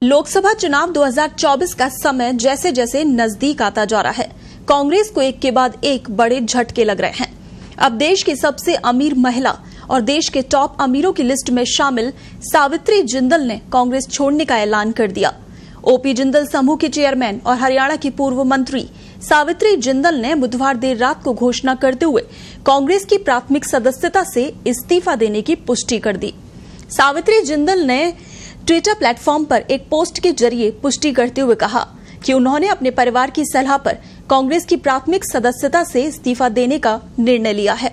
लोकसभा चुनाव 2024 का समय जैसे जैसे नजदीक आता जा रहा है, कांग्रेस को एक के बाद एक बड़े झटके लग रहे हैं। अब देश की सबसे अमीर महिला और देश के टॉप अमीरों की लिस्ट में शामिल सावित्री जिंदल ने कांग्रेस छोड़ने का ऐलान कर दिया। ओपी जिंदल समूह के चेयरमैन और हरियाणा की पूर्व मंत्री सावित्री जिंदल ने बुधवार देर रात को घोषणा करते हुए कांग्रेस की प्राथमिक सदस्यता से इस्तीफा देने की पुष्टि कर दी। सावित्री जिंदल ने ट्विटर प्लेटफॉर्म पर एक पोस्ट के जरिए पुष्टि करते हुए कहा कि उन्होंने अपने परिवार की सलाह पर कांग्रेस की प्राथमिक सदस्यता से इस्तीफा देने का निर्णय लिया है।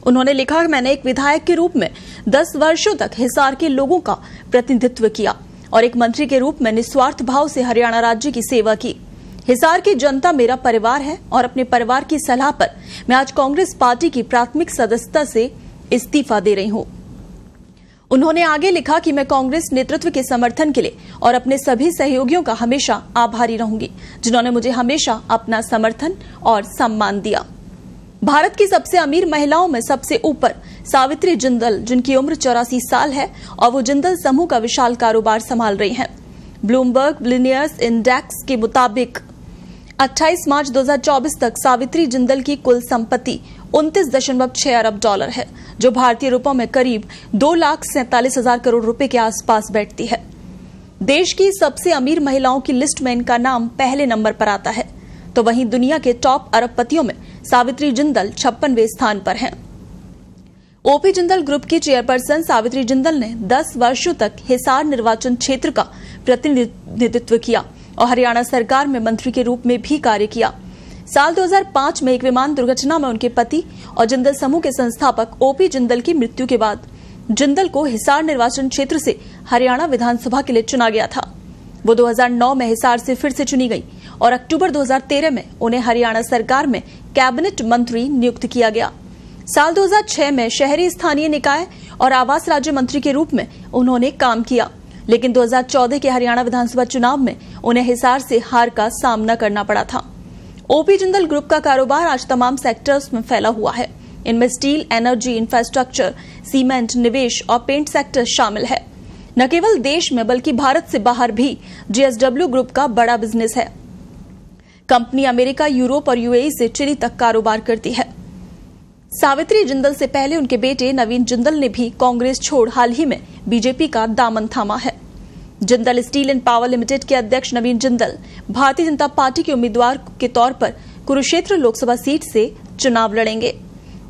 उन्होंने लिखा, मैंने एक विधायक के रूप में 10 वर्षों तक हिसार के लोगों का प्रतिनिधित्व किया और एक मंत्री के रूप में निस्वार्थ भाव से हरियाणा राज्य की सेवा की। हिसार की जनता मेरा परिवार है और अपने परिवार की सलाह पर मैं आज कांग्रेस पार्टी की प्राथमिक सदस्यता से इस्तीफा दे रही हूं। उन्होंने आगे लिखा कि मैं कांग्रेस नेतृत्व के समर्थन के लिए और अपने सभी सहयोगियों का हमेशा आभारी रहूंगी, जिन्होंने मुझे हमेशा अपना समर्थन और सम्मान दिया। भारत की सबसे अमीर महिलाओं में सबसे ऊपर सावित्री जिंदल, जिनकी उम्र 84 साल है और वो जिंदल समूह का विशाल कारोबार संभाल रही हैं। ब्लूमबर्ग बिलियनियर्स इंडेक्स के मुताबिक 28 मार्च 2024 तक सावित्री जिंदल की कुल संपत्ति 29.6 अरब डॉलर है, जो भारतीय रुपयों में करीब 2,47,000 करोड़ रुपए के आसपास बैठती है। देश की सबसे अमीर महिलाओं की लिस्ट में इनका नाम पहले नंबर पर आता है, तो वहीं दुनिया के टॉप अरबपतियों में सावित्री जिंदल 56वें स्थान पर हैं। ओपी जिंदल ग्रुप की चेयरपर्सन सावित्री जिंदल ने 10 वर्षों तक हिसार निर्वाचन क्षेत्र का प्रतिनिधित्व किया और हरियाणा सरकार में मंत्री के रूप में भी कार्य किया। साल 2005 में एक विमान दुर्घटना में उनके पति और जिंदल समूह के संस्थापक ओपी जिंदल की मृत्यु के बाद जिंदल को हिसार निर्वाचन क्षेत्र से हरियाणा विधानसभा के लिए चुना गया था। वो 2009 में हिसार से फिर से चुनी गई और अक्टूबर 2013 में उन्हें हरियाणा सरकार में कैबिनेट मंत्री नियुक्त किया गया। साल 2006 में शहरी स्थानीय निकाय और आवास राज्य मंत्री के रूप में उन्होंने काम किया, लेकिन 2014 के हरियाणा विधानसभा चुनाव में उन्हें हिसार से हार का सामना करना पड़ा था। ओपी जिंदल ग्रुप का कारोबार आज तमाम सेक्टर्स में फैला हुआ है। इनमें स्टील, एनर्जी, इंफ्रास्ट्रक्चर, सीमेंट, निवेश और पेंट सेक्टर शामिल है। न केवल देश में बल्कि भारत से बाहर भी JSW ग्रुप का बड़ा बिजनेस है। कंपनी अमेरिका, यूरोप और UAE से चिली तक कारोबार करती है। सावित्री जिंदल से पहले उनके बेटे नवीन जिंदल ने भी कांग्रेस छोड़ हाल ही में बीजेपी का दामन थामा है। Jindal steel and power limited के अध्यक्ष नवीन जिंदल भारतीय जनता पार्टी के उम्मीदवार के तौर पर कुरुक्षेत्र लोकसभा सीट से चुनाव लड़ेंगे।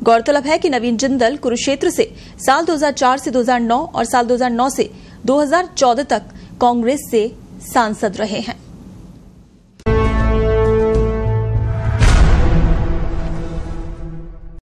गौरतलब है कि नवीन जिंदल कुरुक्षेत्र से साल 2004 से 2009 और साल 2009 से 2014 तक कांग्रेस से सांसद रहे हैं।